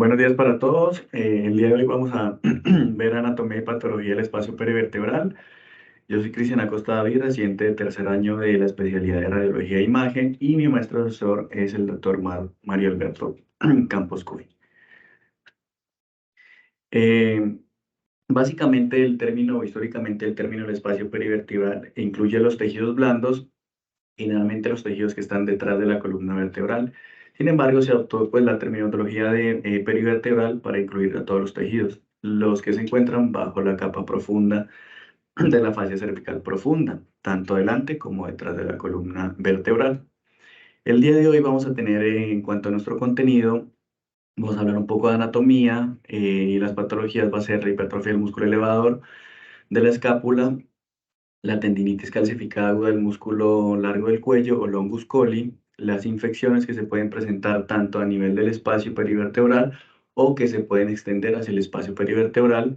Buenos días para todos. El día de hoy vamos a ver anatomía y patología del espacio perivertebral. Yo soy Cristian Acosta David, residente de tercer año de la especialidad de radiología e imagen, y mi maestro asesor es el doctor Mario Alberto Campos Cuy. Eh, Básicamente históricamente el término del espacio perivertebral incluye los tejidos blandos, generalmente los tejidos que están detrás de la columna vertebral. Sin embargo, se adoptó pues la terminología de perivertebral para incluir a todos los tejidos, los que se encuentran bajo la capa profunda de la fascia cervical profunda, tanto delante como detrás de la columna vertebral. El día de hoy vamos a tener, en cuanto a nuestro contenido, vamos a hablar un poco de anatomía y las patologías. Va a ser la hipertrofia del músculo elevador de la escápula, la tendinitis calcificada aguda del músculo largo del cuello o longus colli, las infecciones que se pueden presentar tanto a nivel del espacio perivertebral o que se pueden extender hacia el espacio perivertebral,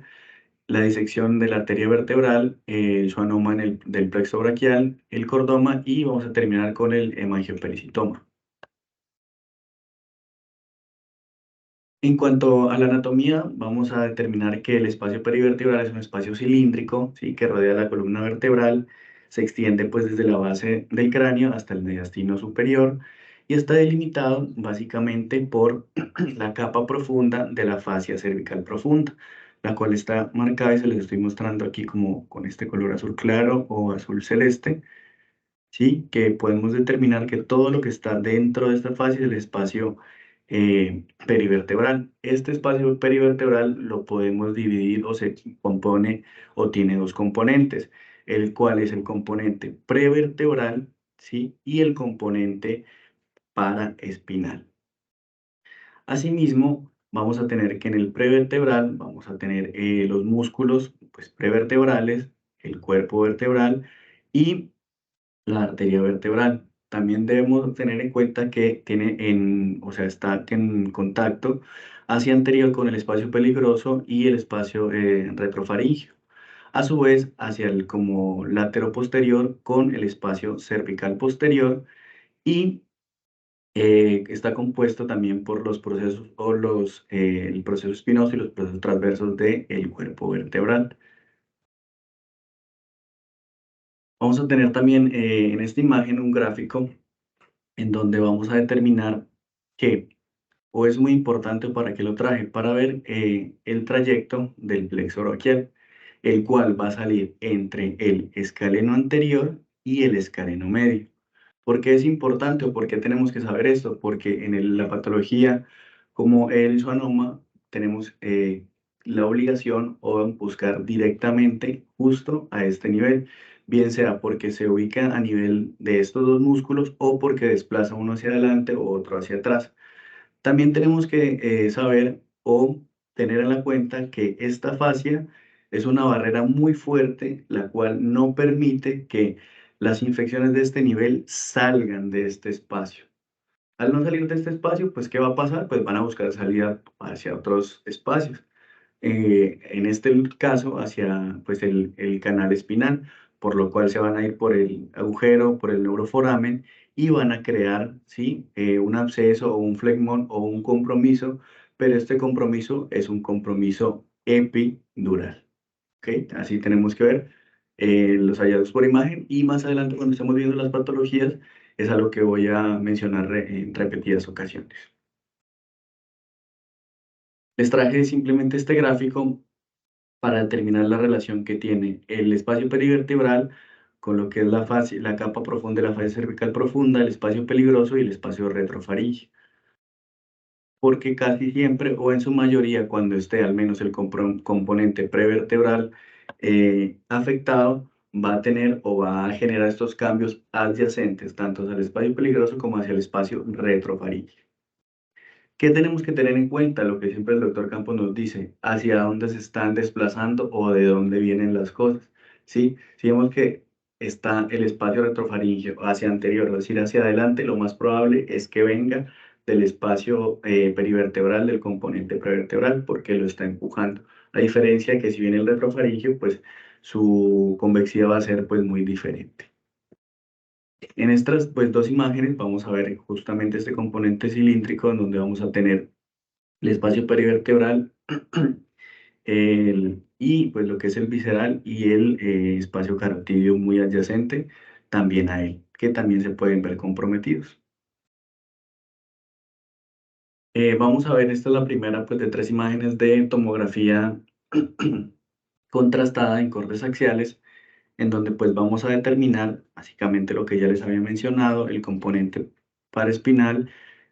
la disección de la arteria vertebral, el schwannoma del plexo braquial, el cordoma, y vamos a terminar con el hemangiopericitoma. En cuanto a la anatomía, vamos a determinar que el espacio perivertebral es un espacio cilíndrico, ¿sí?, que rodea la columna vertebral, se extiende pues desde la base del cráneo hasta el mediastino superior y está delimitado básicamente por la capa profunda de la fascia cervical profunda, la cual está marcada y se les estoy mostrando aquí como con este color azul claro o azul celeste, ¿sí? Que podemos determinar que todo lo que está dentro de esta fascia es el espacio perivertebral. Este espacio perivertebral lo podemos dividir o se compone o tiene dos componentes, el cual es el componente prevertebral, ¿sí?, y el componente paraespinal. Asimismo, vamos a tener que en el prevertebral vamos a tener los músculos pues, prevertebrales, el cuerpo vertebral y la arteria vertebral. También debemos tener en cuenta que o sea, está en contacto hacia anterior con el espacio peligroso y el espacio retrofaríngeo. A su vez, hacia el como látero posterior con el espacio cervical posterior, y está compuesto también por los procesos el proceso espinoso y los procesos transversos del cuerpo vertebral. Vamos a tener también en esta imagen un gráfico en donde vamos a determinar que, o es muy importante, para qué lo traje, para ver el trayecto del plexo braquial, el cual va a salir entre el escaleno anterior y el escaleno medio. ¿Por qué es importante o por qué tenemos que saber esto? Porque en la patología como el schwannoma tenemos la obligación o buscar directamente justo a este nivel, bien sea porque se ubica a nivel de estos dos músculos o porque desplaza uno hacia adelante o otro hacia atrás. También tenemos que saber o tener en la cuenta que esta fascia es una barrera muy fuerte, la cual no permite que las infecciones de este nivel salgan de este espacio. Al no salir de este espacio, pues, ¿qué va a pasar? Pues van a buscar salida hacia otros espacios. En este caso, hacia pues, el canal espinal, por lo cual se van a ir por el agujero, por el neuroforamen, y van a crear, ¿sí?, un absceso o un flegmón o un compromiso, pero este compromiso es un compromiso epidural. ¿Ok? Así tenemos que ver los hallazgos por imagen, y más adelante, cuando estemos viendo las patologías, es algo que voy a mencionar en repetidas ocasiones. Les traje simplemente este gráfico para determinar la relación que tiene el espacio perivertebral con lo que es la capa profunda de la fascia cervical profunda, el espacio peligroso y el espacio retrofaríngeo. Porque casi siempre, o en su mayoría, cuando esté al menos el componente prevertebral afectado, va a tener o va a generar estos cambios adyacentes, tanto hacia el espacio peligroso como hacia el espacio retrofaríngeo. ¿Qué tenemos que tener en cuenta? Lo que siempre el doctor Campos nos dice, hacia dónde se están desplazando o de dónde vienen las cosas, ¿sí? Si vemos que está el espacio retrofaríngeo hacia anterior, es decir, hacia adelante, lo más probable es que venga del espacio perivertebral, del componente prevertebral, porque lo está empujando. La diferencia es que si viene el retrofaríngeo, pues su convexidad va a ser pues muy diferente. En estas pues, dos imágenes vamos a ver justamente este componente cilíndrico en donde vamos a tener el espacio perivertebral, y pues lo que es el visceral y el espacio carotidio muy adyacente también a él, que también se pueden ver comprometidos. Vamos a ver, esta es la primera pues, de 3 imágenes de tomografía contrastada en cortes axiales, en donde pues vamos a determinar básicamente lo que ya les había mencionado, el componente paraespinal,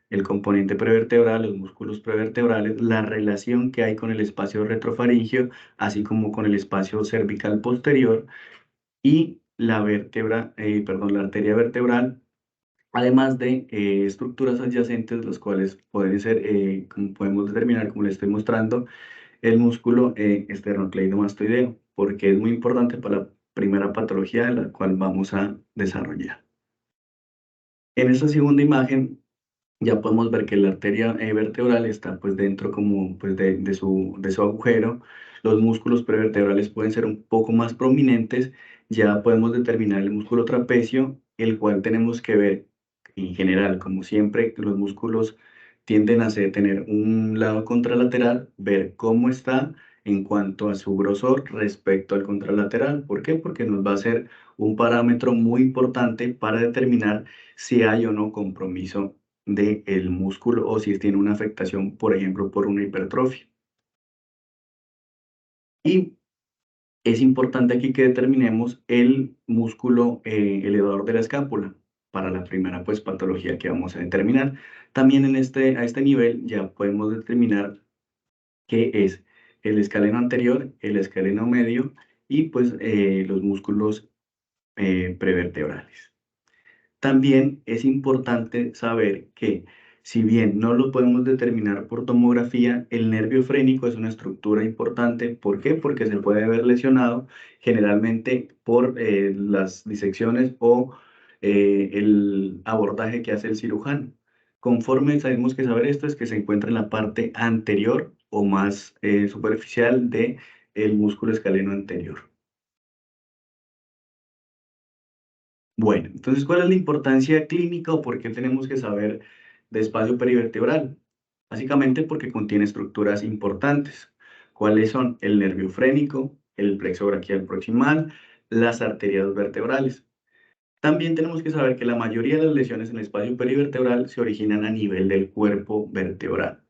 el componente prevertebral, los músculos prevertebrales, la relación que hay con el espacio retrofaringeo, así como con el espacio cervical posterior y la perdón, la arteria vertebral, además de estructuras adyacentes, las cuales pueden ser, como podemos determinar, como les estoy mostrando, el músculo esternocleidomastoideo, porque es muy importante para la primera patología de la cual vamos a desarrollar. En esta segunda imagen ya podemos ver que la arteria vertebral está pues dentro como pues de su agujero. Los músculos prevertebrales pueden ser un poco más prominentes. Ya podemos determinar el músculo trapecio, el cual tenemos que ver en general, como siempre, los músculos tienden a tener un lado contralateral, ver cómo está en cuanto a su grosor respecto al contralateral. ¿Por qué? Porque nos va a ser un parámetro muy importante para determinar si hay o no compromiso del músculo o si tiene una afectación, por ejemplo, por una hipertrofia. Y es importante aquí que determinemos el músculo elevador de la escápula para la primera pues, patología que vamos a determinar. También a este nivel ya podemos determinar qué es el escaleno anterior, el escaleno medio y pues los músculos prevertebrales. También es importante saber que, si bien no lo podemos determinar por tomografía, el nervio frénico es una estructura importante. ¿Por qué? Porque se puede ver lesionado generalmente por las disecciones o el abordaje que hace el cirujano. Conforme sabemos que saber esto es que se encuentra en la parte anterior o más superficial del músculo escaleno anterior. Bueno, entonces, ¿cuál es la importancia clínica o por qué tenemos que saber de espacio perivertebral? Básicamente porque contiene estructuras importantes. ¿Cuáles son? El nervio frénico, el plexo braquial proximal, las arterias vertebrales. También tenemos que saber que la mayoría de las lesiones en el espacio perivertebral se originan a nivel del cuerpo vertebral,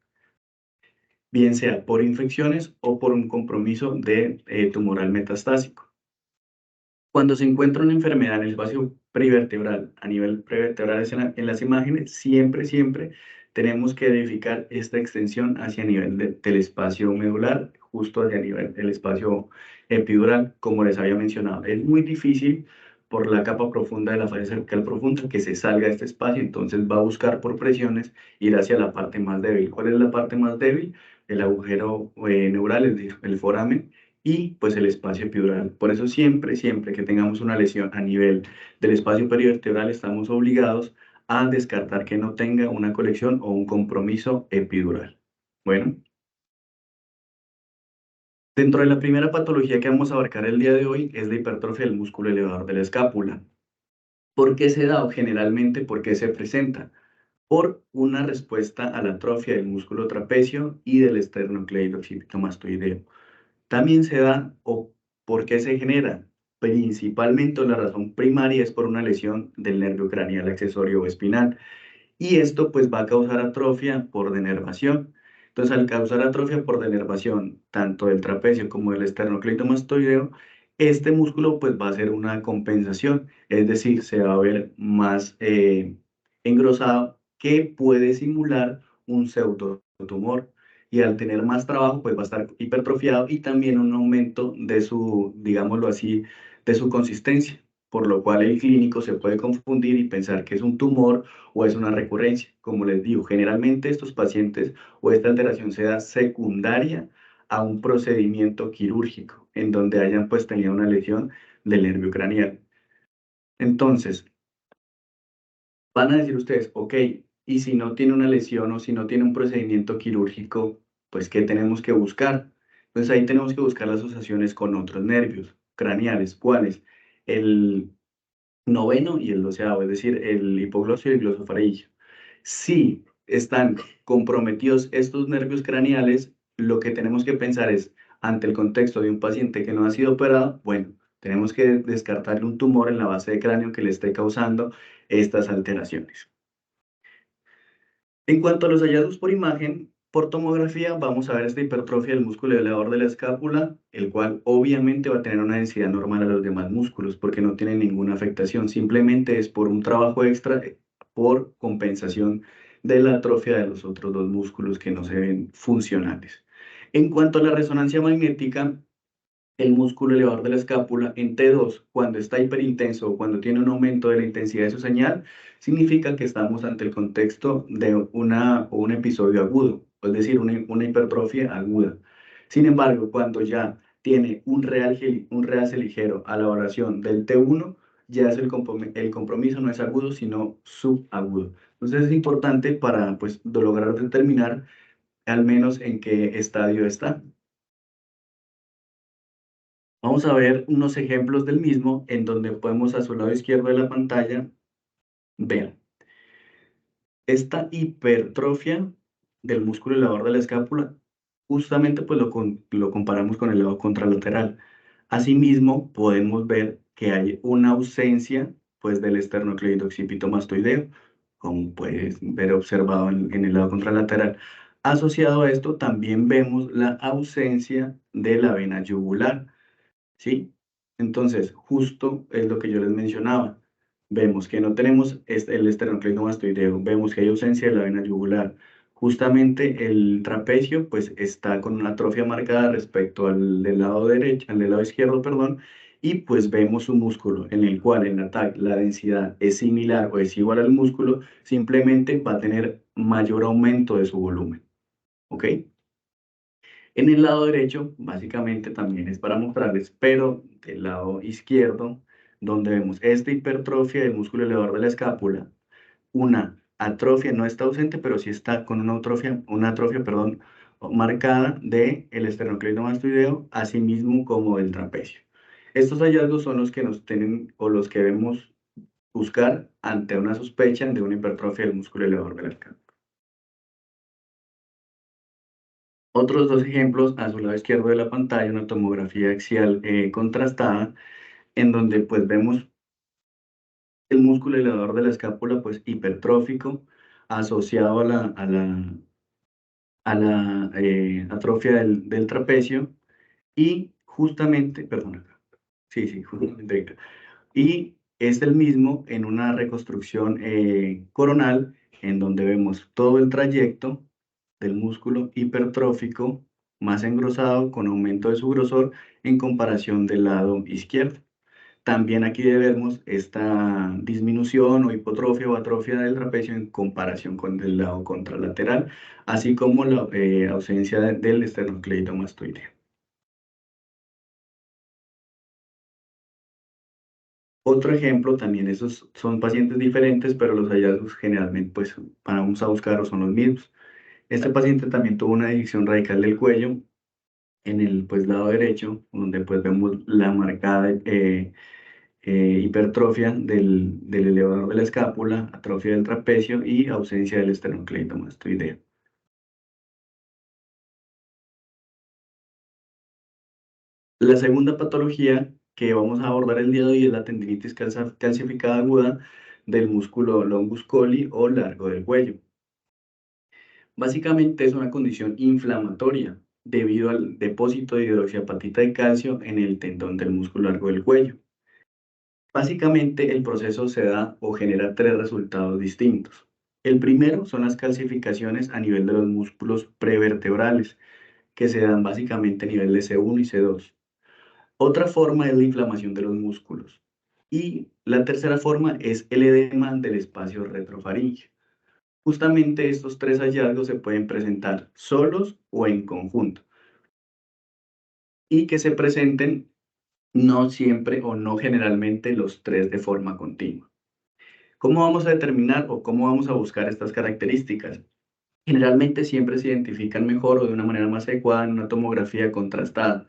bien sea por infecciones o por un compromiso de tumoral metastásico. Cuando se encuentra una enfermedad en el espacio prevertebral, a nivel prevertebral en las imágenes, siempre tenemos que verificar esta extensión hacia nivel del espacio medular, justo hacia nivel del espacio epidural, como les había mencionado. Es muy difícil por la capa profunda de la fase cervical profunda que se salga de este espacio, entonces va a buscar por presiones ir hacia la parte más débil. ¿Cuál es la parte más débil? El agujero neural, es decir, el foramen y pues el espacio epidural. Por eso siempre que tengamos una lesión a nivel del espacio perivertebral estamos obligados a descartar que no tenga una colección o un compromiso epidural. Bueno, dentro de la primera patología que vamos a abarcar el día de hoy es la hipertrofia del músculo elevador de la escápula. ¿Por qué se da o generalmente por qué se presenta? Por una respuesta a la atrofia del músculo trapecio y del esternocleidomastoideo. También se da o por qué se genera. Principalmente la razón primaria es por una lesión del nervio craneal accesorio o espinal. Y esto pues va a causar atrofia por denervación. Entonces, al causar atrofia por denervación, tanto del trapecio como del esternocleidomastoideo, este músculo pues va a hacer una compensación, es decir, se va a ver más engrosado que puede simular un pseudotumor. Y al tener más trabajo, pues va a estar hipertrofiado y también un aumento de su, digámoslo así, de su consistencia, por lo cual el clínico se puede confundir y pensar que es un tumor o es una recurrencia. Como les digo, generalmente estos pacientes o esta alteración se da secundaria a un procedimiento quirúrgico en donde hayan pues tenido una lesión del nervio craneal. Entonces, van a decir ustedes, ok, y si no tiene una lesión o si no tiene un procedimiento quirúrgico, pues ¿qué tenemos que buscar? Entonces ahí tenemos que buscar las asociaciones con otros nervios craneales. ¿Cuáles? El noveno y el doceavo, es decir, el hipoglosio y el glosofaringio. Si están comprometidos estos nervios craneales, lo que tenemos que pensar es, ante el contexto de un paciente que no ha sido operado, bueno, tenemos que descartarle un tumor en la base de cráneo que le esté causando estas alteraciones. En cuanto a los hallazgos por imagen, por tomografía vamos a ver esta hipertrofia del músculo elevador de la escápula, el cual obviamente va a tener una densidad normal a los demás músculos porque no tiene ninguna afectación, simplemente es por un trabajo extra, por compensación de la atrofia de los otros dos músculos que no se ven funcionales. En cuanto a la resonancia magnética, el músculo elevador de la escápula en T2, cuando está hiperintenso o cuando tiene un aumento de la intensidad de su señal, significa que estamos ante el contexto de un episodio agudo, es decir, una hipertrofia aguda. Sin embargo, cuando ya tiene un realce ligero a la oración del T1, ya es el compromiso no es agudo, sino subagudo. Entonces es importante para pues, lograr determinar al menos en qué estadio está. Vamos a ver unos ejemplos del mismo en donde podemos a su lado izquierdo de la pantalla ver esta hipertrofia del músculo elevador de la escápula. Justamente pues lo comparamos con el lado contralateral. Asimismo, podemos ver que hay una ausencia pues del esternocleido occipito mastoideo, como puedes ver observado en el lado contralateral. Asociado a esto, también vemos la ausencia de la vena yugular. ¿Sí? Entonces, justo es lo que yo les mencionaba. Vemos que no tenemos el esternocleidomastoideo, vemos que hay ausencia de la vena yugular. Justamente el trapecio pues está con una atrofia marcada respecto al del lado derecho, al del lado izquierdo, perdón, y pues vemos un músculo en el cual en la TAC la densidad es similar o es igual al músculo, simplemente va a tener mayor aumento de su volumen. ¿Ok? En el lado derecho, básicamente también es para mostrarles, pero del lado izquierdo, donde vemos esta hipertrofia del músculo elevador de la escápula, una atrofia no está ausente, pero sí está con una atrofia, perdón, marcada del esternocleidomastoideo, así mismo como del trapecio. Estos hallazgos son los que nos tienen o los que debemos buscar ante una sospecha de una hipertrofia del músculo elevador de la escápula. Otros dos ejemplos a su lado izquierdo de la pantalla, una tomografía axial contrastada, en donde pues vemos el músculo elevador de la escápula pues hipertrófico asociado a la atrofia del trapecio y justamente, perdón, acá, sí, justamente acá. Y es el mismo en una reconstrucción coronal en donde vemos todo el trayecto del músculo hipertrófico más engrosado con aumento de su grosor en comparación del lado izquierdo. También aquí vemos esta disminución o hipotrofia o atrofia del trapecio en comparación con el lado contralateral, así como la ausencia del esternocleidomastoideo. Otro ejemplo, también esos son pacientes diferentes, pero los hallazgos generalmente pues vamos a buscar o son los mismos. Este paciente también tuvo una división radical del cuello en el pues, lado derecho, donde pues vemos la marcada hipertrofia del elevador de la escápula, atrofia del trapecio y ausencia del esternocleidomastoideo. La segunda patología que vamos a abordar el día de hoy es la tendinitis calcificada aguda del músculo longus colli o largo del cuello. Básicamente es una condición inflamatoria debido al depósito de hidroxiapatita de calcio en el tendón del músculo largo del cuello. Básicamente el proceso se da o genera tres resultados distintos. El primero son las calcificaciones a nivel de los músculos prevertebrales, que se dan básicamente a nivel de C1 y C2. Otra forma es la inflamación de los músculos. Y la tercera forma es el edema del espacio retrofaríngeo. Justamente estos tres hallazgos se pueden presentar solos o en conjunto y que se presenten no siempre o no generalmente los tres de forma continua. ¿Cómo vamos a determinar o cómo vamos a buscar estas características? Generalmente siempre se identifican mejor o de una manera más adecuada en una tomografía contrastada.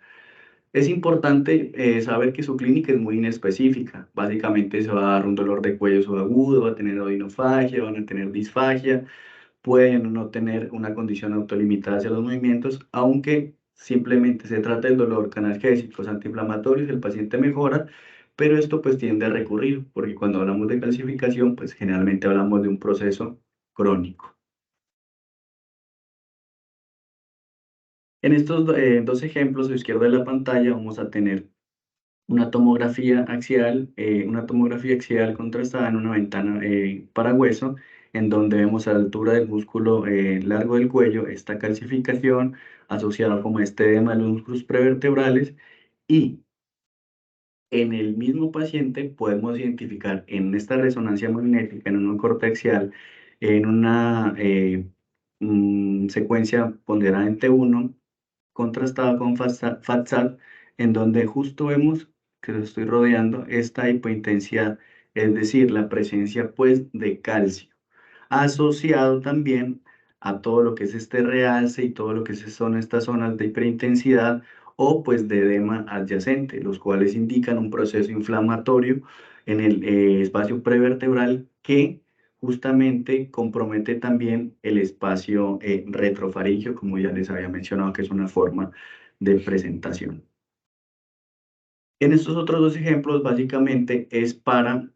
Es importante saber que su clínica es muy inespecífica. Básicamente se va a dar un dolor de cuello subagudo, va a tener odinofagia, van a tener disfagia, pueden no tener una condición autolimitada hacia los movimientos, aunque simplemente se trata del dolor con analgésicos antiinflamatorios, el paciente mejora, pero esto pues tiende a recurrir, porque cuando hablamos de calcificación, pues generalmente hablamos de un proceso crónico. En estos dos ejemplos a la izquierda de la pantalla vamos a tener una tomografía axial contrastada en una ventana para hueso, en donde vemos a la altura del músculo largo del cuello esta calcificación asociada como este edema de los músculos prevertebrales, y en el mismo paciente podemos identificar en esta resonancia magnética, en un corte axial, en una secuencia ponderada en T1, contrastada con FATSAT, en donde justo vemos que lo estoy rodeando esta hipointensidad, es decir, la presencia pues de calcio, asociado también a todo lo que es este realce y todo lo que son estas zonas de hiperintensidad o pues de edema adyacente, los cuales indican un proceso inflamatorio en el espacio prevertebral que justamente compromete también el espacio retrofaríngeo, como ya les había mencionado, que es una forma de presentación. En estos otros dos ejemplos, básicamente es para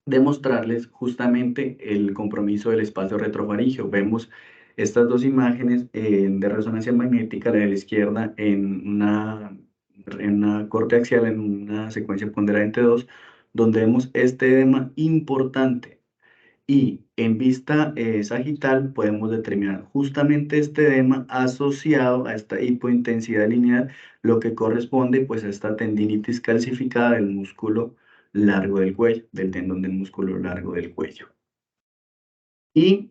demostrarles justamente el compromiso del espacio retrofaríngeo. Vemos estas dos imágenes de resonancia magnética, la de la izquierda en una corte axial, en una secuencia ponderada entre dos, donde vemos este edema importante. Y en vista sagital podemos determinar justamente este edema asociado a esta hipointensidad lineal, lo que corresponde pues a esta tendinitis calcificada del músculo largo del cuello, del tendón del músculo largo del cuello. Y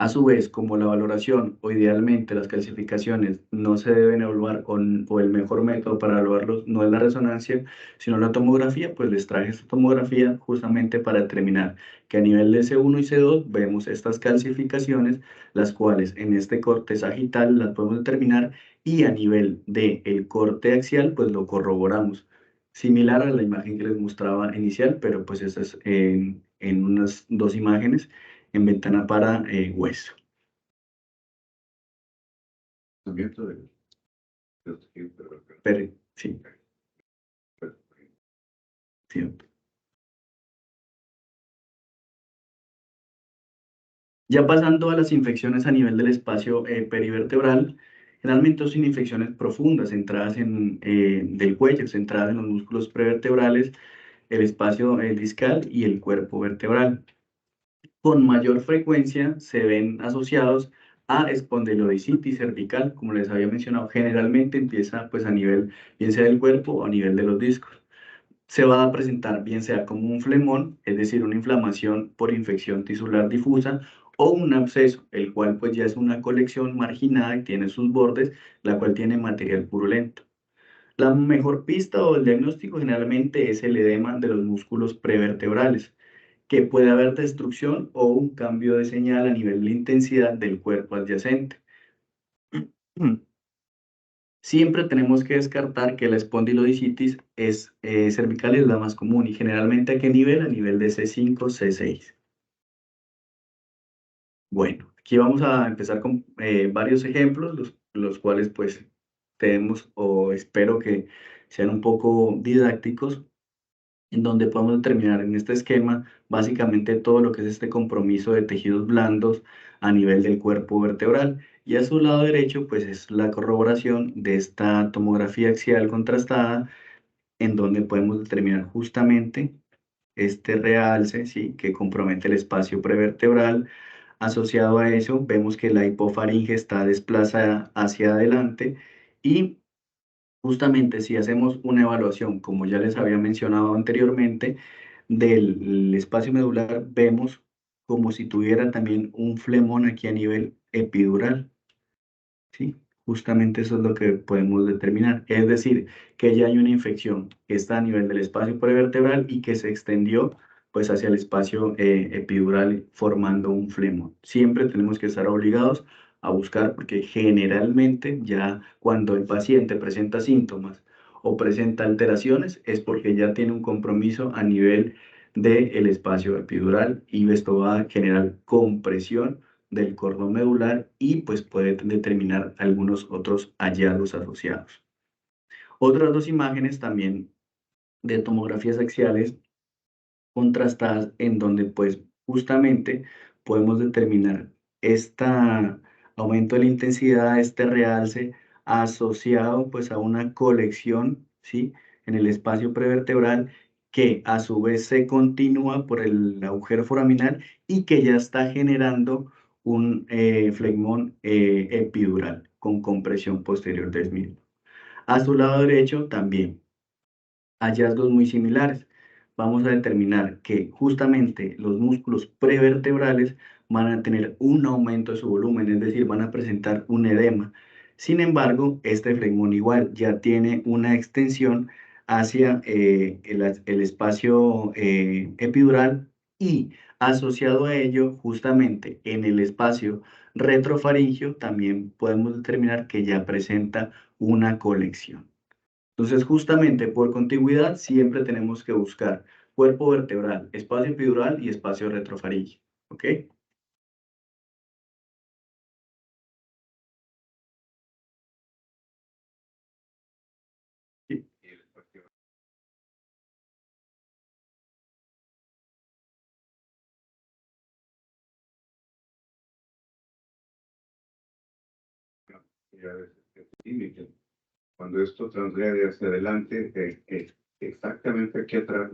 a su vez, como la valoración o idealmente las calcificaciones no se deben evaluar o el mejor método para evaluarlos no es la resonancia, sino la tomografía, pues les traje esta tomografía justamente para determinar que a nivel de C1 y C2 vemos estas calcificaciones, las cuales en este corte sagital las podemos determinar, y a nivel del corte axial pues lo corroboramos. Similar a la imagen que les mostraba inicial, pero pues esta es en unas dos imágenes en ventana para hueso. Sí, cierto. Ya pasando a las infecciones a nivel del espacio perivertebral, generalmente son infecciones profundas, centradas del cuello, centradas en los músculos prevertebrales, el espacio discal y el cuerpo vertebral. Con mayor frecuencia se ven asociados a espondilodicitis cervical, como les había mencionado, generalmente empieza pues a nivel bien sea del cuerpo o a nivel de los discos. Se va a presentar bien sea como un flemón, es decir, una inflamación por infección tisular difusa, o un absceso, el cual pues ya es una colección marginada y tiene sus bordes, la cual tiene material purulento. La mejor pista o el diagnóstico generalmente es el edema de los músculos prevertebrales, que puede haber destrucción o un cambio de señal a nivel de intensidad del cuerpo adyacente. Siempre tenemos que descartar que la espondilodicitis cervical es la más común, y generalmente ¿a qué nivel? A nivel de C5, C6. Bueno, aquí vamos a empezar con varios ejemplos, los cuales pues tenemos o espero que sean un poco didácticos, en donde podemos determinar en este esquema básicamente todo lo que es este compromiso de tejidos blandos a nivel del cuerpo vertebral. Y a su lado derecho, pues es la corroboración de esta tomografía axial contrastada, en donde podemos determinar justamente este realce, ¿sí?, que compromete el espacio prevertebral. Asociado a eso, vemos que la hipofaringe está desplazada hacia adelante, y justamente si hacemos una evaluación, como ya les había mencionado anteriormente, del espacio medular, vemos como si tuviera también un flemón aquí a nivel epidural, ¿sí? Justamente eso es lo que podemos determinar. Es decir, que ya hay una infección que está a nivel del espacio prevertebral y que se extendió pues hacia el espacio epidural formando un flemón. Siempre tenemos que estar obligados a buscar, porque generalmente ya cuando el paciente presenta síntomas o presenta alteraciones es porque ya tiene un compromiso a nivel del espacio epidural, y esto va a generar compresión del cordón medular y pues puede determinar algunos otros hallazgos asociados. Otras dos imágenes también de tomografías axiales contrastadas en donde pues justamente podemos determinar este aumento de la intensidad, este realce asociado pues a una colección, ¿sí? En el espacio prevertebral que a su vez se continúa por el agujero foraminal y que ya está generando un flegmón epidural con compresión posterior del mismo. A su lado derecho también hallazgos muy similares. Vamos a determinar que justamente los músculos prevertebrales van a tener un aumento de su volumen, es decir, van a presentar un edema. Sin embargo, este flegmón igual ya tiene una extensión hacia el espacio epidural y asociado a ello, justamente en el espacio retrofaringio, también podemos determinar que ya presenta una colección. Entonces, justamente por contigüidad, siempre tenemos que buscar cuerpo vertebral, espacio epidural y espacio retrofaringio. ¿Ok? Sí. Cuando esto transgrede hacia adelante, exactamente aquí atrás,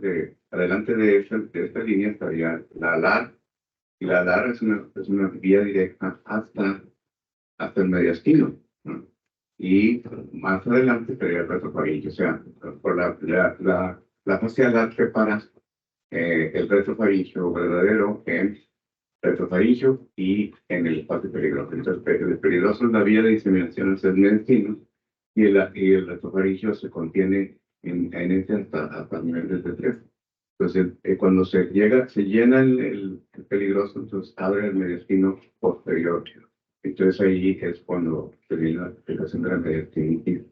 adelante de esta línea estaría la alar, y la alar es una vía directa hasta el mediastino, ¿no? Y más adelante estaría el retrofaringio, o sea, por la fascia alar separa el retrofaringio verdadero en retrofaringio y en el espacio peligroso. Entonces, el peligroso es la vía de diseminación hacia el mediastino y el retrofaringio se contiene en este hasta el nivel del T3. Entonces, cuando se llena el peligroso, entonces abre el mediastino posterior. Entonces ahí es cuando se viene la aplicación de la mediastinitis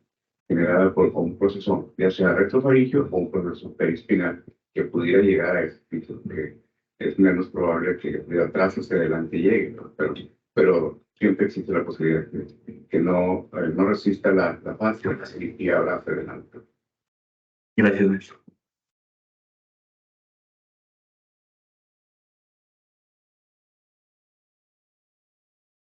generada por un proceso, ya sea retrofaringio o un proceso perispinal, que pudiera llegar a este piso, que es menos probable que de atrás hacia adelante llegue, ¿no? Pero siempre existe la posibilidad que no resista la fascia y abra hacia adelante. Gracias, Nelson.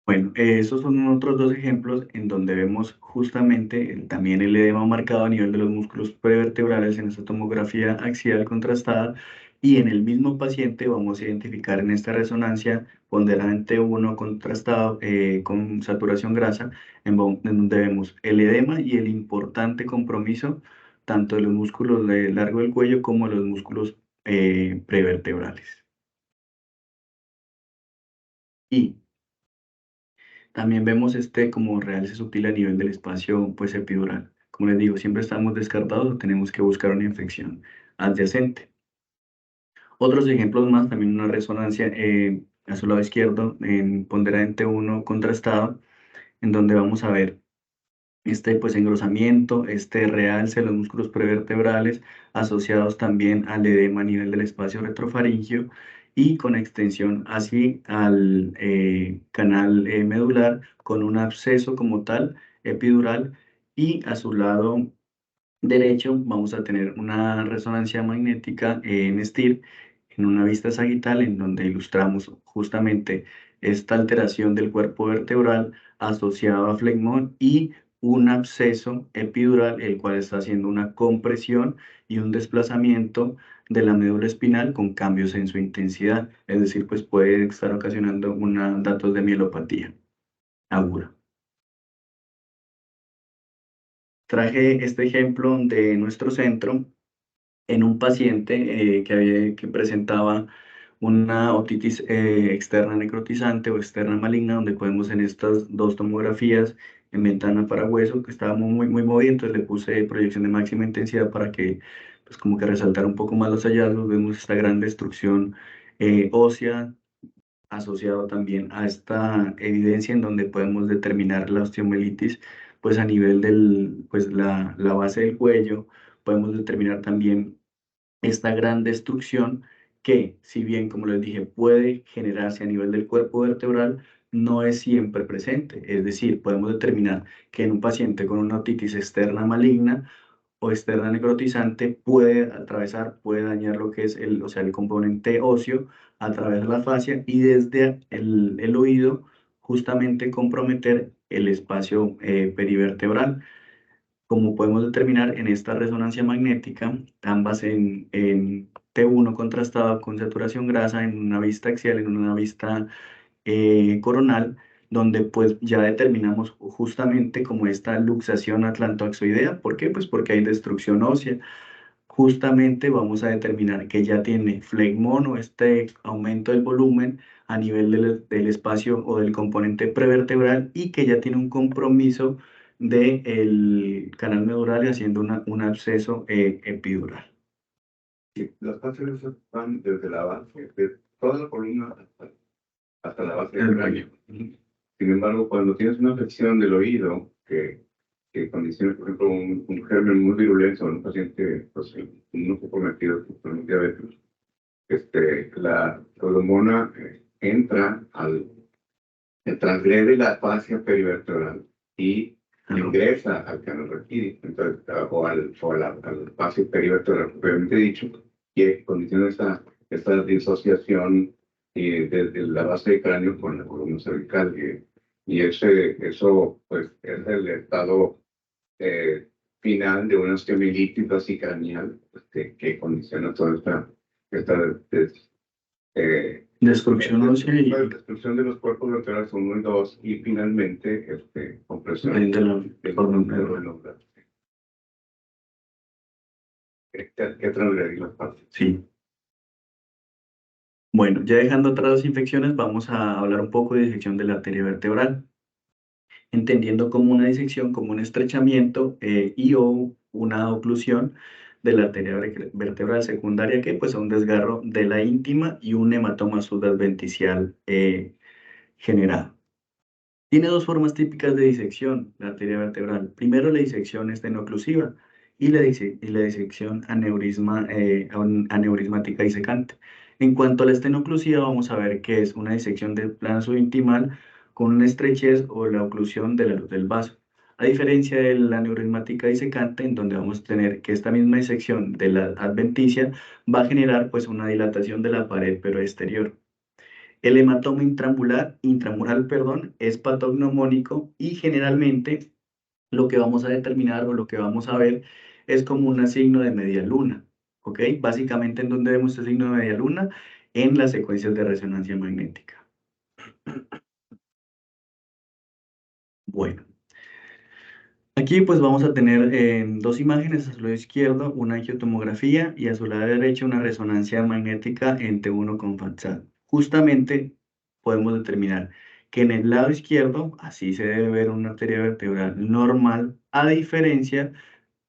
Bueno, esos son otros dos ejemplos en donde vemos justamente también el edema marcado a nivel de los músculos prevertebrales en esta tomografía axial contrastada y en el mismo paciente vamos a identificar en esta resonancia ponderante 1 contrastado con saturación grasa en donde vemos el edema y el importante compromiso tanto de los músculos de largo del cuello como de los músculos prevertebrales. Y también vemos este como realce sutil a nivel del espacio pues, epidural. Como les digo, siempre estamos descartados o tenemos que buscar una infección adyacente. Otros ejemplos más, también una resonancia a su lado izquierdo en ponderante 1 contrastado, en donde vamos a ver este pues engrosamiento, este realce de los músculos prevertebrales asociados también al edema a nivel del espacio retrofaringio y con extensión así al canal medular con un absceso como tal epidural y a su lado derecho vamos a tener una resonancia magnética en STIR en una vista sagital en donde ilustramos justamente esta alteración del cuerpo vertebral asociado a flegmón y un absceso epidural, el cual está haciendo una compresión y un desplazamiento de la médula espinal con cambios en su intensidad, es decir, pues puede estar ocasionando datos de mielopatía aguda. Traje este ejemplo de nuestro centro en un paciente que presentaba una otitis externa necrotizante o externa maligna, donde podemos en estas dos tomografías en ventana para hueso, que estaba muy movida, entonces le puse proyección de máxima intensidad para que, pues como que resaltara un poco más los hallazgos. Vemos esta gran destrucción ósea, asociado también a esta evidencia en donde podemos determinar la osteomielitis, pues a nivel pues la base del cuello, podemos determinar también esta gran destrucción que, si bien, como les dije, puede generarse a nivel del cuerpo vertebral, no es siempre presente. Es decir, podemos determinar que en un paciente con una otitis externa maligna o externa necrotizante puede atravesar, puede dañar lo que es o sea, el componente óseo a través de la fascia y desde el oído justamente comprometer el espacio perivertebral. Como podemos determinar en esta resonancia magnética, ambas en T1 contrastado con saturación grasa, en una vista axial, en una vista coronal, donde pues ya determinamos justamente como esta luxación atlantoaxoidea. ¿Por qué? Pues porque hay destrucción ósea. Justamente vamos a determinar que ya tiene flegmón o este aumento del volumen a nivel del espacio o del componente prevertebral y que ya tiene un compromiso del canal medular y haciendo un absceso epidural. Y las fases van desde la base de toda la columna hasta la base del El cráneo. cuello. Sin embargo, cuando tienes una afección del oído que condiciona, por ejemplo, un germen muy virulento en un paciente pues, no comprometido por un diabetes, la hormona entra transgrede la fascia perivertebral y ingresa al canal raquídeo, entonces, al espacio perivertebral propiamente dicho, que condiciona esta disociación desde la base del cráneo con la columna cervical. Y eso pues, es el estado final de una osteomielitis basicranial que condiciona toda esta Destrucción ósea y destrucción de los cuerpos vertebrales 1 y 2 y finalmente compresión de la del columna. neuronal que transgredir las partes. Sí. Bueno, ya dejando atrás las infecciones, vamos a hablar un poco de disección de la arteria vertebral, entendiendo como una disección, como un estrechamiento y o una oclusión de la arteria vertebral secundaria, que pues es un desgarro de la íntima y un hematoma subadventicial generado. Tiene dos formas típicas de disección, la arteria vertebral. Primero, la disección estenoclusiva y la disección aneurismática disecante. En cuanto a la estenoclusiva, vamos a ver que es una disección del plano subintimal con una estrechez o la oclusión de la luz del vaso. A diferencia de la aneurismática disecante, en donde vamos a tener que esta misma disección de la adventicia va a generar pues una dilatación de la pared pero exterior. El hematoma intramural, perdón, es patognomónico y generalmente lo que vamos a determinar o lo que vamos a ver es como un signo de media luna, ¿ok? Básicamente, ¿en dónde vemos este signo de media luna? En las secuencias de resonancia magnética. Bueno, aquí pues vamos a tener dos imágenes, a su lado izquierdo una angiotomografía y a su lado derecho una resonancia magnética en T1 con FATSAT. Justamente podemos determinar que en el lado izquierdo así se debe ver una arteria vertebral normal, a diferencia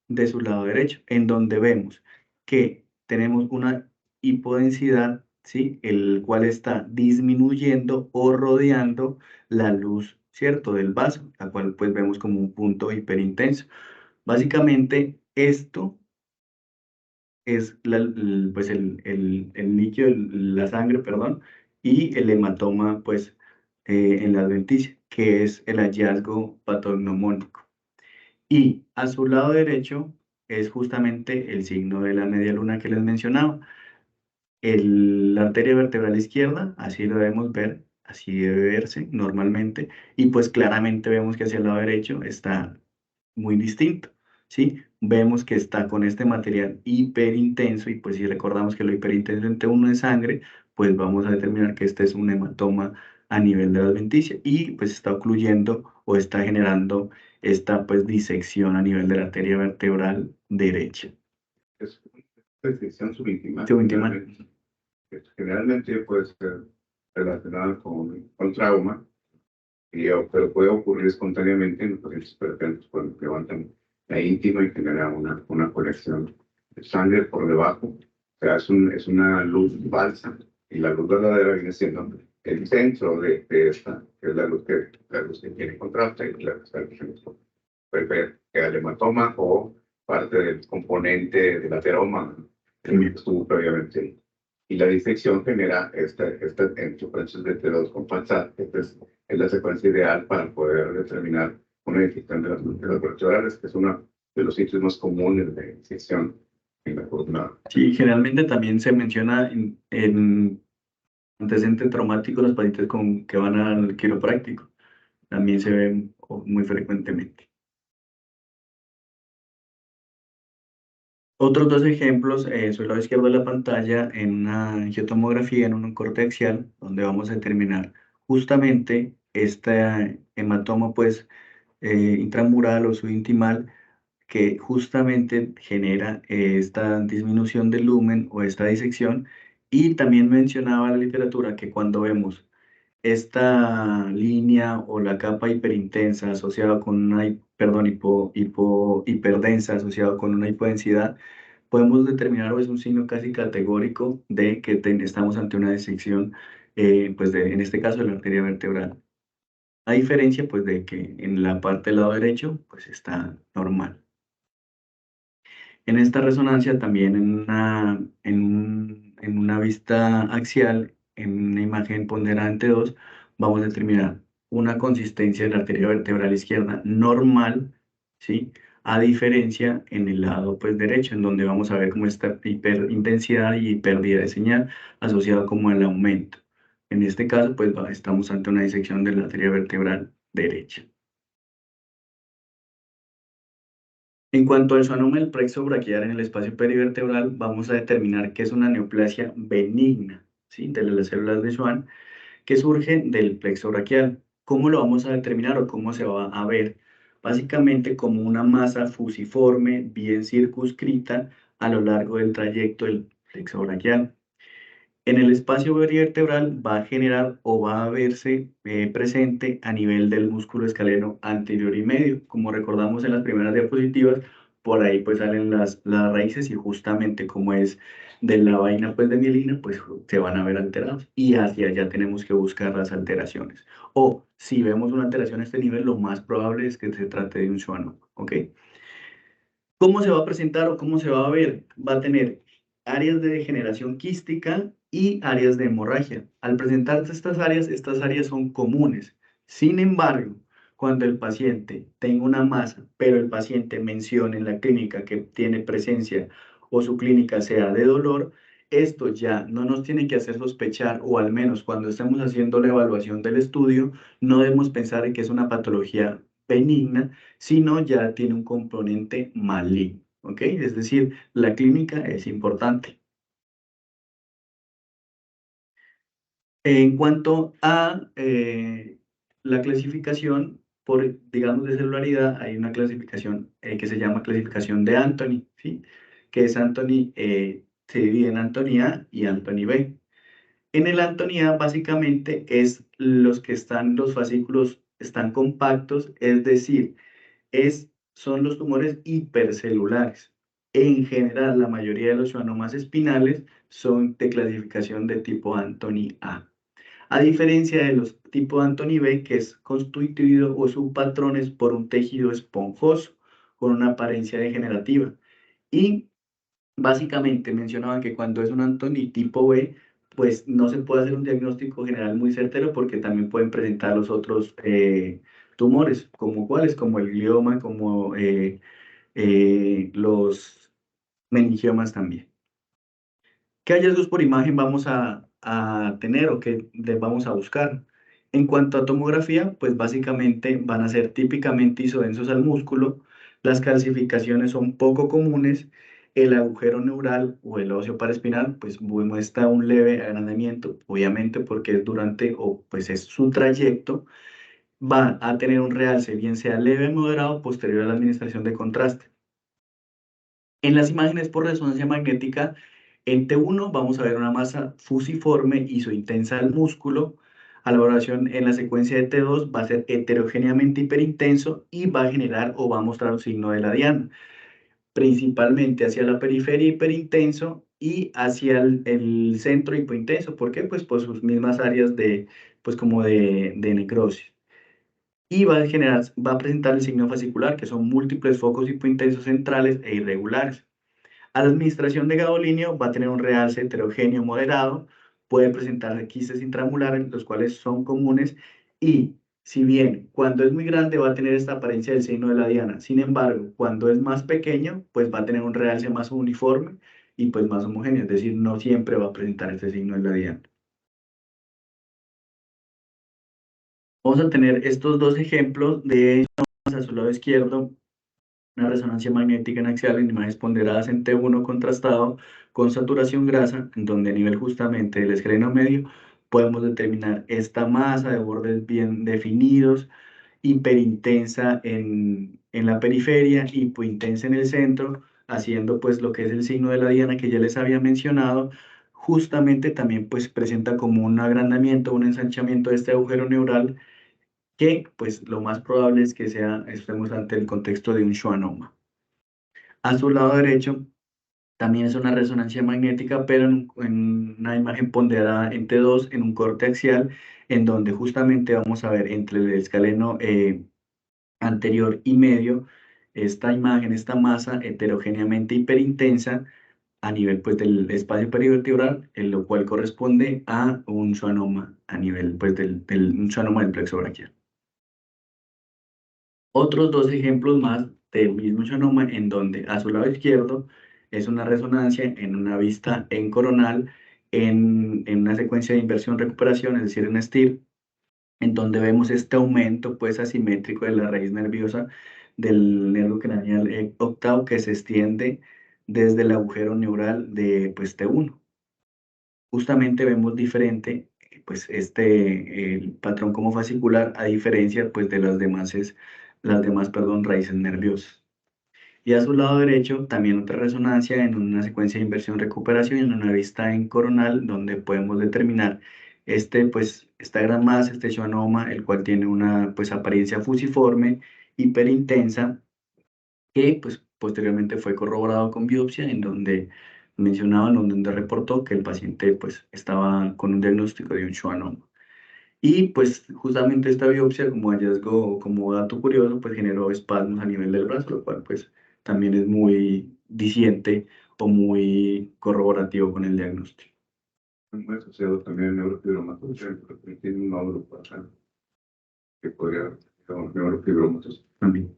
de su lado derecho, en donde vemos que tenemos una hipodensidad, ¿sí? El cual está disminuyendo o rodeando la luz, ¿cierto? Del vaso, la cual pues vemos como un punto hiperintenso. Básicamente esto es pues el líquido, la sangre, perdón, y el hematoma pues en la adventicia, que es el hallazgo patognomónico. Y a su lado derecho es justamente el signo de la media luna que les mencionaba. La arteria vertebral izquierda, así lo debemos ver, así debe verse normalmente, y pues claramente vemos que hacia el lado derecho está muy distinto, ¿sí? Vemos que está con este material hiperintenso, y pues si recordamos que lo hiperintenso entre uno es sangre, pues vamos a determinar que este es un hematoma a nivel de la adventicia, y pues está ocluyendo o está generando esta pues disección a nivel de la arteria vertebral derecha. Es una disección subintimal. Subintimal. Generalmente puede ser relacionada con trauma, pero puede ocurrir espontáneamente en los pacientes hipertensos cuando levantan la íntima y genera una colección de sangre por debajo. O sea, es una luz falsa y la luz verdadera viene siendo el centro de esta, que es la luz que tiene contraste y la que puede ver que el hematoma o parte del componente del ateroma que estuvo previamente ahí. Y la disección genera en secuencias de T2 con falsa, este es es la secuencia ideal para poder determinar una disección de las vertebrales, que es uno de los sitios más comunes de disección en la columna. Sí, generalmente también se menciona en antecedentes traumáticos los pacientes que van al quiropráctico. También se ven muy frecuentemente. Otros dos ejemplos, sobre el lado izquierdo de la pantalla, en una angiotomografía, en un corte axial, donde vamos a determinar justamente este hematoma pues, intramural o subintimal, que justamente genera esta disminución del lumen o esta disección. Y también mencionaba la literatura que cuando vemos esta línea o la capa hiperintensa asociada con una, perdón, hiperdensa asociada con una hipodensidad, podemos determinar, o es un signo casi categórico de que estamos ante una disección, pues en este caso de la arteria vertebral. A diferencia, pues de que en la parte del lado derecho, pues está normal. En esta resonancia también en una vista axial, en una imagen ponderante 2, vamos a determinar una consistencia de la arteria vertebral izquierda normal, ¿sí? A diferencia en el lado pues, derecho, en donde vamos a ver cómo está hiperintensidad y pérdida de señal asociada como al aumento. En este caso, pues estamos ante una disección de la arteria vertebral derecha. En cuanto al schwannoma del plexo braquial en el espacio perivertebral, vamos a determinar que es una neoplasia benigna, ¿sí? De las células de Schwann que surge del plexo braquial. ¿Cómo lo vamos a determinar o cómo se va a ver? Básicamente como una masa fusiforme bien circunscrita a lo largo del trayecto del plexo braquial. En el espacio vertebral va a generar o va a verse presente a nivel del músculo escaleno anterior y medio. Como recordamos en las primeras diapositivas, por ahí pues salen las raíces y justamente como es de la vaina pues de mielina, pues se van a ver alterados y hacia allá tenemos que buscar las alteraciones. O si vemos una alteración a este nivel, lo más probable es que se trate de un schwannoma, ¿ok? ¿Cómo se va a presentar o cómo se va a ver? Va a tener áreas de degeneración quística y áreas de hemorragia. Al presentarse estas áreas son comunes. Sin embargo, cuando el paciente tenga una masa, pero el paciente mencione en la clínica que tiene presencia o su clínica sea de dolor, esto ya no nos tiene que hacer sospechar, o al menos cuando estemos haciendo la evaluación del estudio, no debemos pensar en que es una patología benigna, sino ya tiene un componente maligno, ¿ok? Es decir, la clínica es importante. En cuanto a la clasificación, por, digamos, de celularidad, hay una clasificación que se llama clasificación de Anthony, ¿sí? Que es Anthony, se divide en Anthony A y Anthony B. En el Anthony A, básicamente, es los fascículos están compactos, es decir, son los tumores hipercelulares. En general, la mayoría de los schwannomas espinales son de clasificación de tipo Anthony A. A diferencia de los tipo Anthony B, que es constituido o su patrón es por un tejido esponjoso con una apariencia degenerativa. Y básicamente mencionaban que cuando es un Anthony tipo B, pues no se puede hacer un diagnóstico general muy certero porque también pueden presentar los otros tumores, como cuáles, como el glioma, como los meningiomas también. ¿Qué hallazgos por imagen vamos a tener o qué vamos a buscar? En cuanto a tomografía, pues básicamente van a ser típicamente isodensos al músculo, las calcificaciones son poco comunes, el agujero neural o el óseo paraespinal pues muestra un leve agrandamiento, obviamente porque es durante o pues es su trayecto, va a tener un realce bien sea leve, moderado, posterior a la administración de contraste. En las imágenes por resonancia magnética, en T1 vamos a ver una masa fusiforme isointensa del músculo. A la valoración en la secuencia de T2 va a ser heterogéneamente hiperintenso y va a generar o va a mostrar un signo de la diana, principalmente hacia la periferia hiperintenso y hacia el centro hipointenso. ¿Por qué? Pues por sus mismas áreas de, pues como de necrosis. Y va a presentar el signo fascicular, que son múltiples focos hipointensos centrales e irregulares. A la administración de gadolinio va a tener un realce heterogéneo moderado, puede presentar quistes intramulares, los cuales son comunes, Y si bien cuando es muy grande va a tener esta apariencia del signo de la diana, sin embargo, cuando es más pequeño, pues va a tener un realce más uniforme y pues más homogéneo, es decir, no siempre va a presentar este signo de la diana. Vamos a tener estos dos ejemplos de a su lado izquierdo, una resonancia magnética en axial en imágenes ponderadas en T1 contrastado con saturación grasa, en donde a nivel justamente del escaleno medio podemos determinar esta masa de bordes bien definidos, hiperintensa en la periferia, hipointensa en el centro, haciendo pues lo que es el signo de la diana que ya les había mencionado. Justamente también pues presenta como un agrandamiento, un ensanchamiento de este agujero neural que pues lo más probable es que estemos ante el contexto de un schwannoma. A su lado derecho también es una resonancia magnética, pero en una imagen ponderada en T2 en un corte axial, en donde justamente vamos a ver entre el escaleno anterior y medio esta imagen, esta masa heterogéneamente hiperintensa a nivel pues, del espacio perivertebral, en lo cual corresponde a un schwannoma a nivel pues, un schwannoma del plexo braquial. Otros dos ejemplos más del mismo schwannoma en donde a su lado izquierdo es una resonancia en una vista en coronal en una secuencia de inversión-recuperación, es decir, en STIR, en donde vemos este aumento pues asimétrico de la raíz nerviosa del nervio craneal octavo que se extiende desde el agujero neural de pues T1. Justamente vemos diferente pues el patrón como fascicular a diferencia pues de las demás, perdón, raíces nerviosas. Y a su lado derecho también otra resonancia en una secuencia de inversión-recuperación en una vista en coronal donde podemos determinar esta gran masa, este schwannoma, el cual tiene una pues apariencia fusiforme, hiperintensa, que pues posteriormente fue corroborado con biopsia en donde mencionaban, donde reportó que el paciente pues estaba con un diagnóstico de un schwannoma. Y pues justamente esta biopsia como hallazgo, como dato curioso, pues generó espasmos a nivel del brazo, lo cual pues también es muy diciente o muy corroborativo con el diagnóstico. Muy asociado también al neurofibromatosis, porque tiene un nódulo pasado que podría haber sido neurofibromatosis también.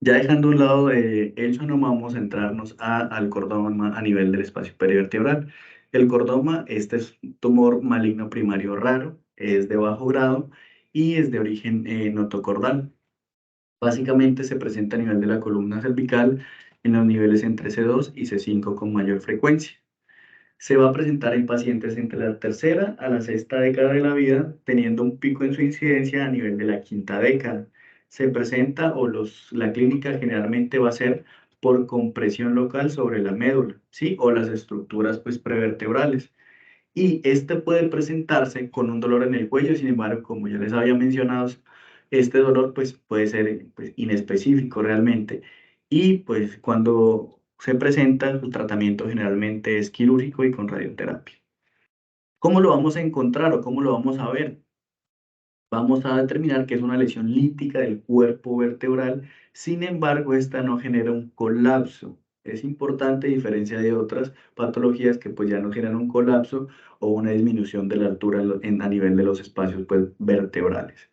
Ya dejando a un lado el schwannoma, vamos a centrarnos al cordoma a nivel del espacio perivertebral. El cordoma, este es un tumor maligno primario raro, es de bajo grado y es de origen notocordal. Básicamente se presenta a nivel de la columna cervical en los niveles entre C2 y C5 con mayor frecuencia. Se va a presentar en pacientes entre la tercera a la sexta década de la vida, teniendo un pico en su incidencia a nivel de la quinta década. Se presenta la clínica generalmente va a ser por compresión local sobre la médula, ¿sí? O las estructuras pues, prevertebrales. Y este puede presentarse con un dolor en el cuello, sin embargo, como ya les había mencionado, este dolor pues, puede ser pues, inespecífico realmente. Y pues cuando se presenta, su tratamiento generalmente es quirúrgico y con radioterapia. ¿Cómo lo vamos a encontrar o cómo lo vamos a ver? Vamos a determinar que es una lesión lítica del cuerpo vertebral, sin embargo, esta no genera un colapso. Es importante, a diferencia de otras patologías que pues ya no generan un colapso o una disminución de la altura a nivel de los espacios pues, vertebrales.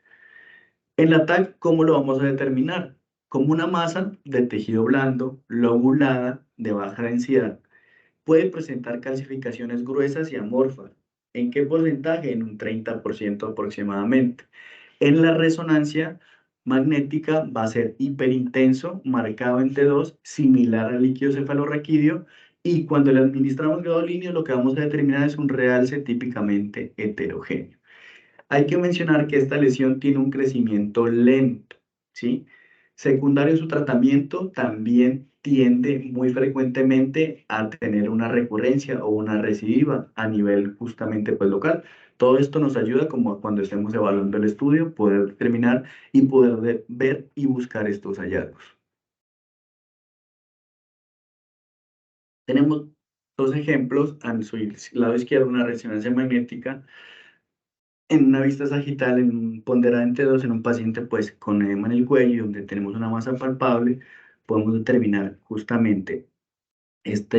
En la TAC, ¿cómo lo vamos a determinar? Como una masa de tejido blando, lobulada, de baja densidad. Puede presentar calcificaciones gruesas y amorfas. ¿En qué porcentaje? En un 30% aproximadamente. En la resonancia magnética va a ser hiperintenso, marcado en T2, similar al líquido cefalorraquídeo, y cuando le administramos gadolíneo lo que vamos a determinar es un realce típicamente heterogéneo. Hay que mencionar que esta lesión tiene un crecimiento lento, ¿sí? Secundario a su tratamiento, también tiende muy frecuentemente a tener una recurrencia o una recidiva a nivel justamente pues, local. Todo esto nos ayuda como cuando estemos evaluando el estudio, poder determinar y poder ver y buscar estos hallazgos. Tenemos dos ejemplos, a su lado izquierdo una resonancia magnética en una vista sagital, en un ponderante 2 en un paciente pues con edema en el cuello, donde tenemos una masa palpable, podemos determinar justamente esta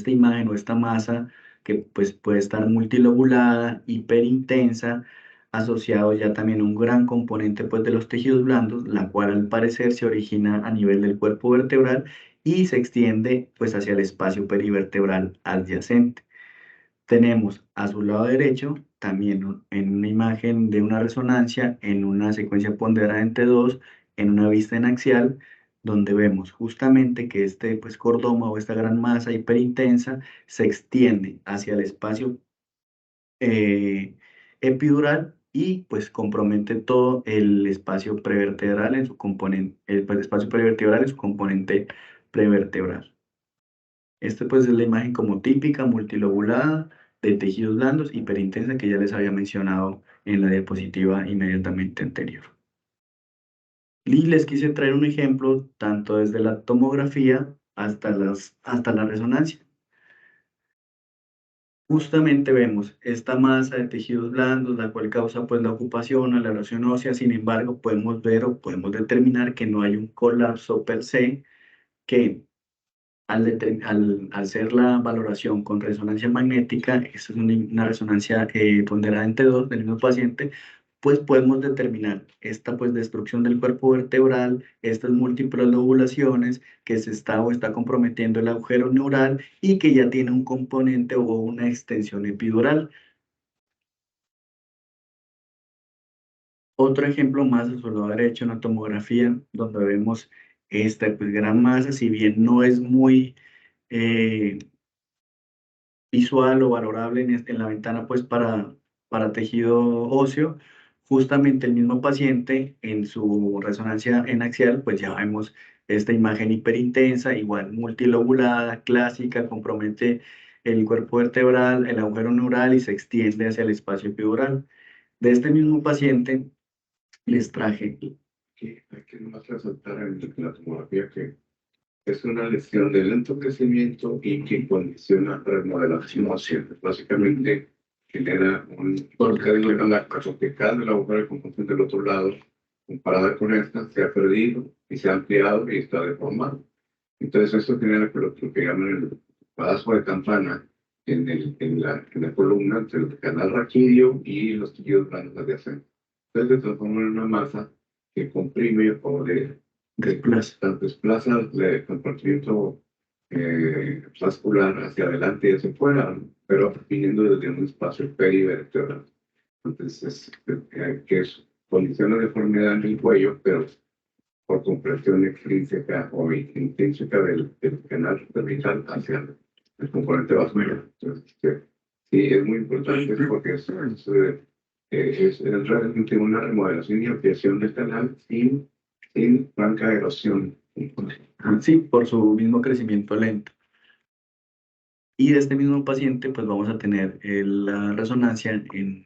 imagen o esta masa que pues puede estar multilobulada, hiperintensa, asociado ya también a un gran componente pues de los tejidos blandos, la cual al parecer se origina a nivel del cuerpo vertebral y se extiende pues hacia el espacio perivertebral adyacente. Tenemos a su lado derecho también en una imagen de una resonancia en una secuencia ponderada entre dos, en una vista en axial, donde vemos justamente que este pues, cordoma o esta gran masa hiperintensa se extiende hacia el espacio eh, epidural y pues compromete todo el espacio prevertebral en su componente, el espacio prevertebral en su componente prevertebral. Esta pues es la imagen como típica multilobulada de tejidos blandos hiperintensa que ya les había mencionado en la diapositiva inmediatamente anterior. Y les quise traer un ejemplo tanto desde la tomografía hasta la resonancia. Justamente vemos esta masa de tejidos blandos, la cual causa pues la ocupación o la erosión ósea. Sin embargo, podemos ver o podemos determinar que no hay un colapso per se, que al hacer la valoración con resonancia magnética, esta es una resonancia ponderada entre dos del mismo paciente, pues podemos determinar esta pues destrucción del cuerpo vertebral, estas múltiples lobulaciones que se está o está comprometiendo el agujero neural y que ya tiene un componente o una extensión epidural. Otro ejemplo más a su lado derecho, una tomografía donde vemos esta pues gran masa, si bien no es muy eh, visual o valorable en la ventana pues para tejido óseo, justamente el mismo paciente en su resonancia en axial pues ya vemos esta imagen hiperintensa, igual multilobulada, clásica, compromete el cuerpo vertebral, el agujero neural y se extiende hacia el espacio epidural. De este mismo paciente les traje. Que hay que nomás resaltar en la tomografía que es una lesión de lento crecimiento y que condiciona remodelación ósea. Básicamente genera un cálculo en la que cada la agujero de conjunción del otro lado, comparada con esta, se ha perdido y se ha ampliado y está deformado. Entonces esto genera lo que llaman el pedazo de campana en la columna entre el canal raquídeo y los tejidos blandos adyacentes. Entonces se transforma en una masa que comprime o desplaza el compartimiento vascular hacia adelante y hacia afuera, pero viniendo desde un espacio perivertebral. Entonces, que es condiciona deformidad en el cuello, pero por compresión extrínseca o intrínseca del canal cervical hacia el componente vascular. Entonces, sí, es muy importante porque es realmente una remodelación y ampliación del canal sin franca erosión. Sí, por su mismo crecimiento lento. Y de este mismo paciente, pues vamos a tener la resonancia en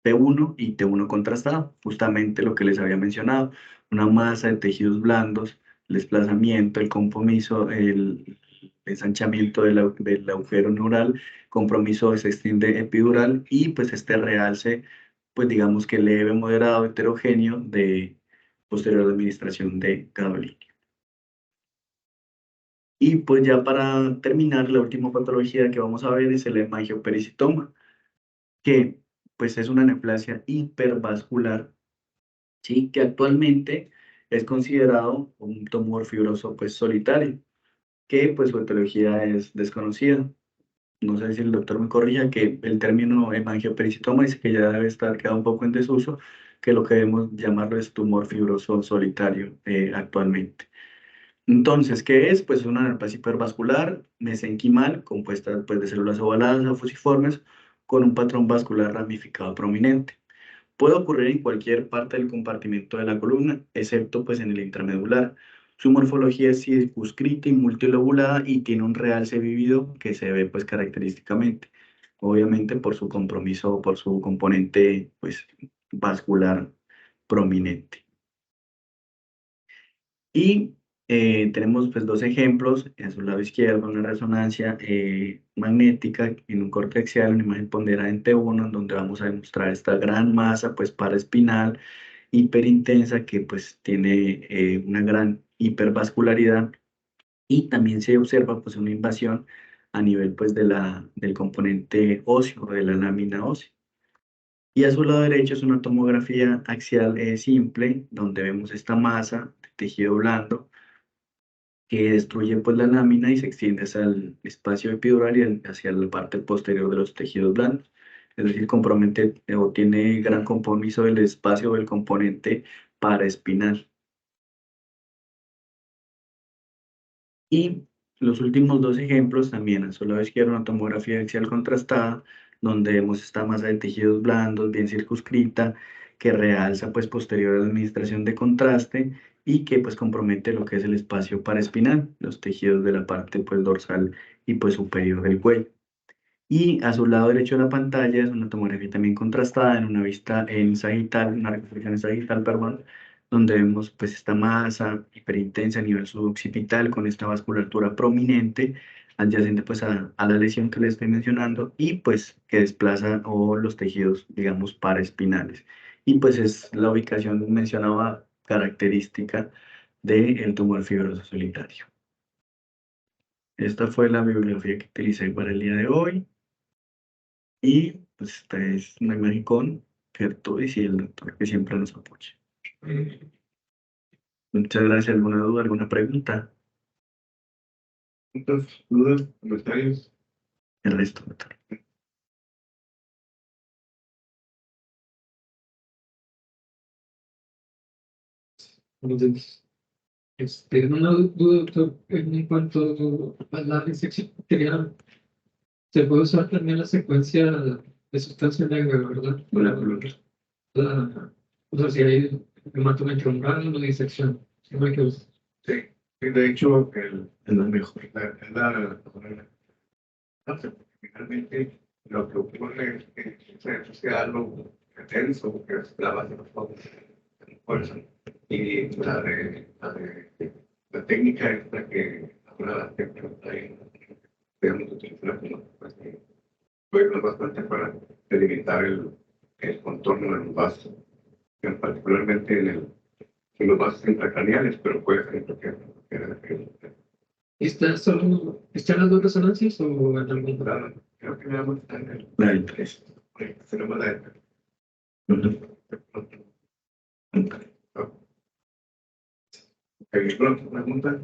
T1 y T1 contrastado, justamente lo que les había mencionado, una masa de tejidos blandos, el desplazamiento, el compromiso, el ensanchamiento del agujero neural, compromiso se extiende epidural y pues este realce, pues digamos que leve, moderado, heterogéneo de posterior administración de gadolinio. Y pues ya para terminar, la última patología que vamos a ver es el hemangiopericitoma, que pues es una neoplasia hipervascular, ¿sí? Que actualmente es considerado un tumor fibroso pues solitario, que pues su etiología es desconocida. No sé si el doctor me corrija que el término hemangiopericitoma dice que ya debe estar quedado un poco en desuso, que lo que debemos llamarlo es tumor fibroso solitario actualmente. Entonces, ¿qué es? Pues es una neoplasia hipervascular mesenquimal compuesta pues, de células ovaladas o fusiformes con un patrón vascular ramificado prominente. Puede ocurrir en cualquier parte del compartimento de la columna, excepto pues, en el intramedular. Su morfología es circunscrita y multilobulada y tiene un realce vívido que se ve pues, característicamente, obviamente por su compromiso, por su componente pues, vascular prominente. Y tenemos pues dos ejemplos, en su lado izquierdo una resonancia magnética en un corte axial, una imagen ponderada en T1, en donde vamos a demostrar esta gran masa pues paraespinal hiperintensa que pues tiene una gran hipervascularidad y también se observa pues una invasión a nivel pues del componente óseo, de la lámina ósea. Y a su lado derecho es una tomografía axial simple, donde vemos esta masa de tejido blando que destruye pues la lámina y se extiende hacia el espacio epidural y hacia la parte posterior de los tejidos blandos. Es decir, compromete o tiene gran compromiso del espacio del componente paraespinal. Y los últimos dos ejemplos también, a su lado izquierdo una tomografía axial contrastada, donde vemos esta masa de tejidos blandos bien circunscrita, que realza pues posterior a la administración de contraste y que pues compromete lo que es el espacio paraespinal, los tejidos de la parte pues dorsal y pues superior del cuello. Y a su lado derecho de la pantalla es una tomografía también contrastada en una vista en sagital, una reconstrucción en sagital, perdón, donde vemos pues esta masa hiperintensa a nivel suboccipital con esta vasculatura prominente adyacente pues a la lesión que les estoy mencionando y pues que desplaza o los tejidos digamos paraespinales. Y pues es la ubicación mencionada característica del tumor fibroso solitario. Esta fue la bibliografía que utilicé para el día de hoy. Y pues esta es una imagen con Gertrudis y el doctor que siempre nos apoya. Muchas gracias. ¿Alguna duda, alguna pregunta? ¿Muchas dudas, comentarios? El resto, doctor. Entonces, una duda, doctor, en cuanto a la disección bacteriana, se puede usar también la secuencia de sustancia negra, ¿verdad? O sea, si hay hematoma intramural o disección, siempre hay que usar. Sí, sí, de hecho, Es lo mejor. no sé, finalmente lo que ocurre es que se asocia algo tenso, que es la base de los focos de fuerza. Y la técnica esta que ahora debemos utilizar como pues, puede bastante para delimitar el contorno de los vasos, particularmente en los vasos intracraneales, pero puede ser en cualquier. ¿Están las dos resonancias o en algún Claro, creo que me da mucho en La del 3. tenemos la Ujú. ¿Alguien pronto pregunta?